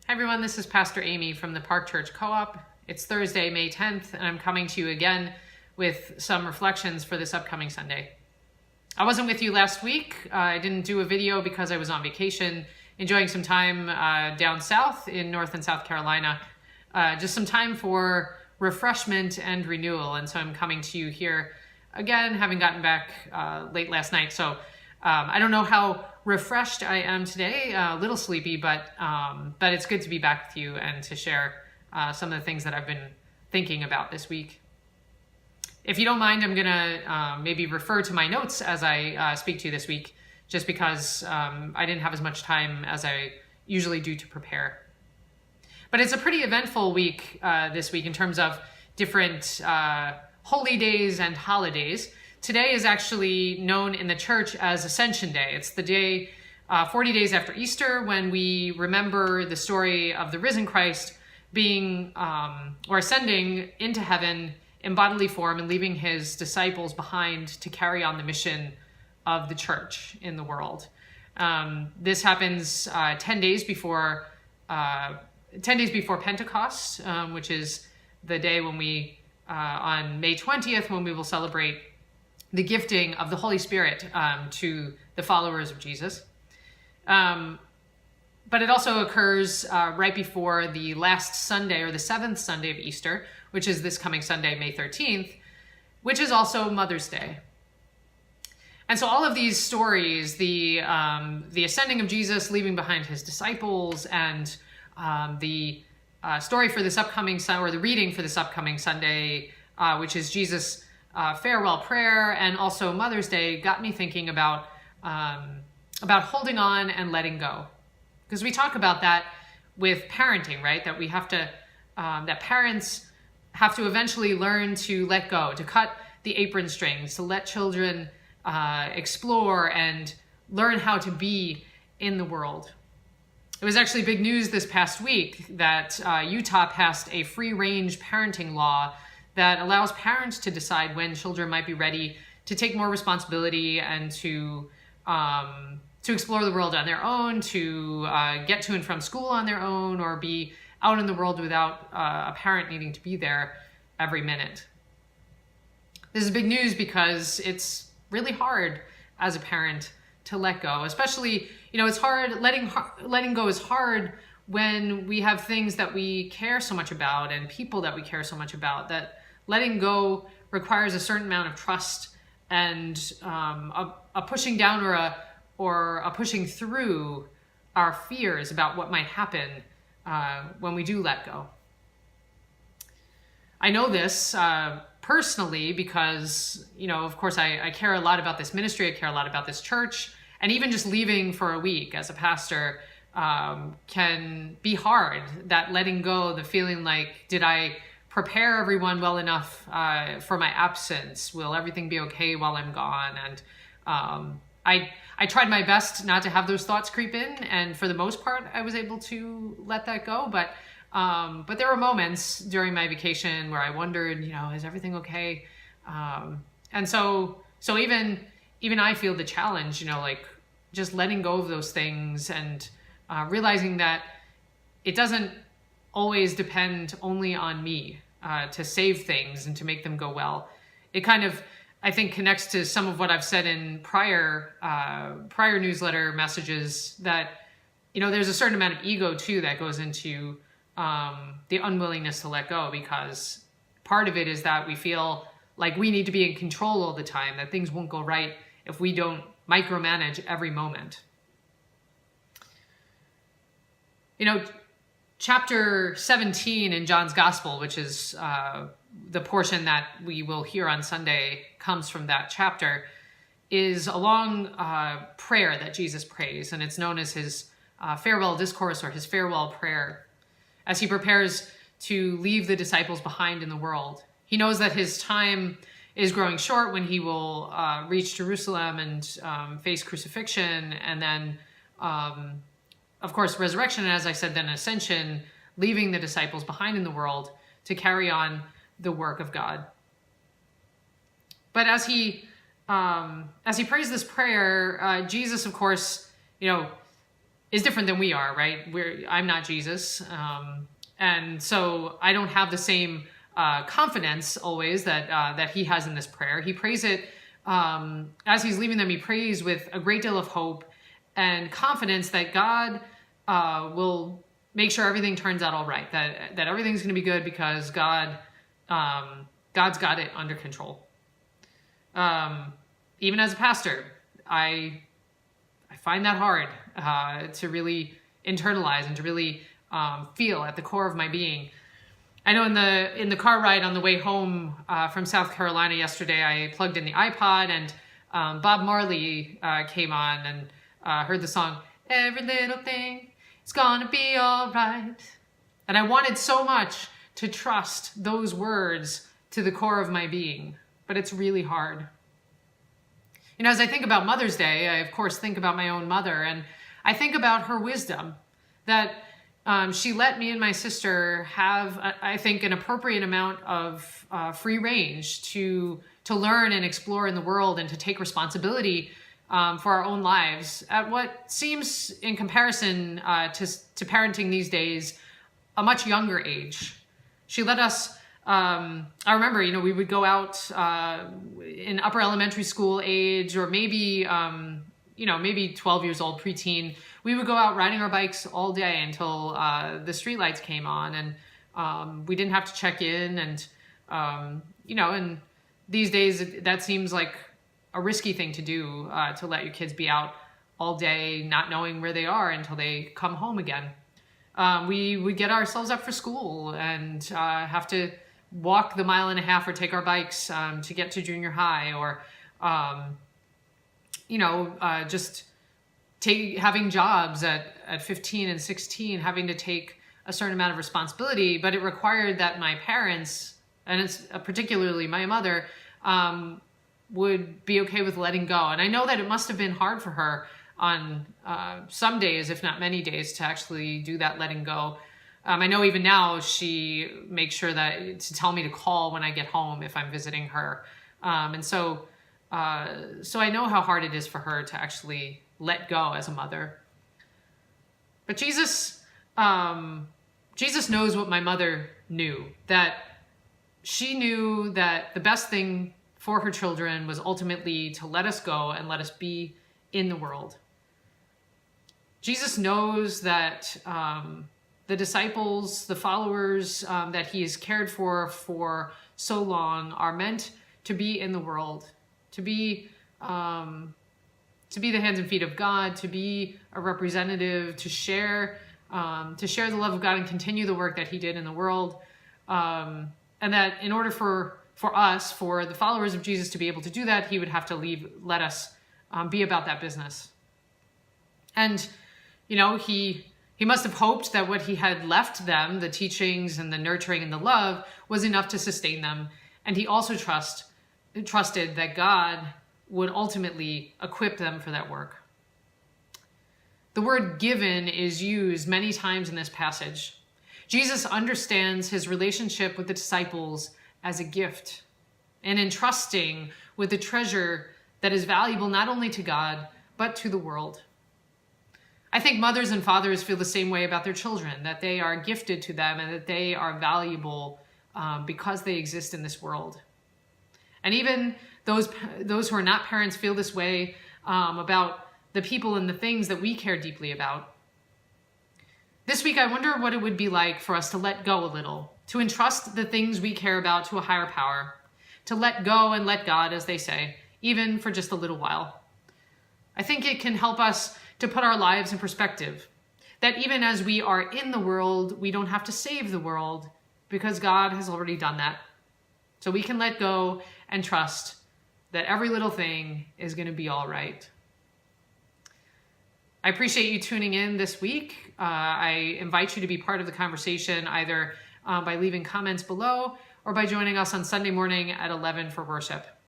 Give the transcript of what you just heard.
Hi everyone, this is Pastor Amy from the Park Church Co-op. It's Thursday, May 10th, and I'm coming to you again with some reflections for this upcoming Sunday. I wasn't with you last week. I didn't do a video because I was on vacation, enjoying some time down south in North and South Carolina. Just some time for refreshment and renewal, and so I'm coming to you here again, having gotten back late last night. So I don't know how refreshed I am today, a little sleepy, but it's good to be back with you and to share some of the things that I've been thinking about this week. If you don't mind, I'm gonna maybe refer to my notes as I speak to you this week, just because I didn't have as much time as I usually do to prepare. But it's a pretty eventful week this week in terms of different holy days and holidays. Today is actually known in the church as Ascension Day. It's the day 40 days after Easter when we remember the story of the risen Christ being or ascending into heaven in bodily form and leaving his disciples behind to carry on the mission of the church in the world. This happens 10 days before Pentecost, which is the day when we on May 20th, when we will celebrate the gifting of the Holy Spirit to the followers of Jesus. But it also occurs right before the last Sunday, or the seventh Sunday of Easter, which is this coming Sunday, May 13th, which is also Mother's Day. And so all of these stories, the ascending of Jesus, leaving behind his disciples, and the story for this upcoming Sunday, or the reading for this upcoming Sunday, which is Jesus' farewell prayer, and also Mother's Day, got me thinking about holding on and letting go. Because we talk about that with parenting, right? That we have to, that parents have to eventually learn to let go, to cut the apron strings, to let children explore and learn how to be in the world. It was actually big news this past week that Utah passed a free-range parenting law that allows parents to decide when children might be ready to take more responsibility and to explore the world on their own, to get to and from school on their own, or be out in the world without a parent needing to be there every minute. This is big news because it's really hard as a parent to let go, especially, it's hard, letting go is hard when we have things that we care so much about and people that we care so much about, that letting go requires a certain amount of trust and a pushing down or a pushing through our fears about what might happen when we do let go. I know this personally because, of course, I care a lot about this ministry. I care a lot about this church. And even just leaving for a week as a pastor can be hard. That letting go, the feeling like, did I prepare everyone well enough for my absence? Will everything be okay while I'm gone? And I tried my best not to have those thoughts creep in, and for the most part, I was able to let that go. But there were moments during my vacation where I wondered, is everything okay? And so even I feel the challenge, like just letting go of those things and realizing that it doesn't always depend only on me to save things and to make them go well. It kind of, I think, connects to some of what I've said in prior newsletter messages, that, there's a certain amount of ego too that goes into the unwillingness to let go, because part of it is that we feel like we need to be in control all the time, that things won't go right if we don't micromanage every moment. Chapter 17 in John's Gospel, which is the portion that we will hear on Sunday, comes from that chapter, is a long prayer that Jesus prays, and it's known as his farewell discourse, or his farewell prayer, as he prepares to leave the disciples behind in the world. He knows that his time is growing short when he will reach Jerusalem and face crucifixion, and then, of course, resurrection, and as I said, then ascension, leaving the disciples behind in the world to carry on the work of God. But as he prays this prayer, Jesus, of course, is different than we are, right? I'm not Jesus. And so I don't have the same confidence always that he has in this prayer. He prays it as he's leaving them. He prays with a great deal of hope and confidence that God will make sure everything turns out all right, that everything's going to be good because God's got it under control. Even as a pastor, I find that hard to really internalize and to really feel at the core of my being. I know in the car ride on the way home from South Carolina yesterday, I plugged in the iPod and Bob Marley came on and heard the song, "Every Little Thing Is Gonna Be All Right." And I wanted so much to trust those words to the core of my being, but it's really hard. You know, as I think about Mother's Day, I of course think about my own mother, and I think about her wisdom that she let me and my sister have, I think, an appropriate amount of free range to learn and explore in the world and to take responsibility for our own lives at what seems, in comparison to parenting these days, a much younger age. She let us, I remember, you know, we would go out in upper elementary school age, or maybe, you know, maybe 12 years old, preteen. We would go out riding our bikes all day until the streetlights came on, and we didn't have to check in. And, you know, and these days that seems like a risky thing to do, to let your kids be out all day, not knowing where they are until they come home again. We would get ourselves up for school and have to walk the 1.5 miles or take our bikes to get to junior high, or, you know, just having jobs at 15 and 16, having to take a certain amount of responsibility, but it required that my parents, and it's particularly my mother, would be okay with letting go. And I know that it must have been hard for her on some days, if not many days, to actually do that letting go. I know even now she makes sure to tell me to call when I get home if I'm visiting her. And so I know how hard it is for her to actually let go as a mother. But Jesus knows what my mother knew, that she knew that the best thing for her children was ultimately to let us go and let us be in the world. Jesus knows that the disciples, the followers that he has cared for so long, are meant to be in the world, to be the hands and feet of God, to be a representative, to share the love of God and continue the work that he did in the world. And that in order for us, for the followers of Jesus to be able to do that, he would have to let us be about that business. And, you know, he must have hoped that what he had left them, the teachings and the nurturing and the love, was enough to sustain them. And he also trusted that God would ultimately equip them for that work. The word given is used many times in this passage. Jesus understands his relationship with the disciples as a gift, and entrusting with the treasure that is valuable not only to God, but to the world. I think mothers and fathers feel the same way about their children, that they are gifted to them and that they are valuable because they exist in this world. And even those who are not parents feel this way about the people and the things that we care deeply about. This week, I wonder what it would be like for us to let go a little, to entrust the things we care about to a higher power, to let go and let God, as they say, even for just a little while. I think it can help us to put our lives in perspective, that even as we are in the world, we don't have to save the world because God has already done that. So we can let go and trust that every little thing is going to be all right. I appreciate you tuning in this week. I invite you to be part of the conversation, either by leaving comments below or by joining us on Sunday morning at 11 for worship.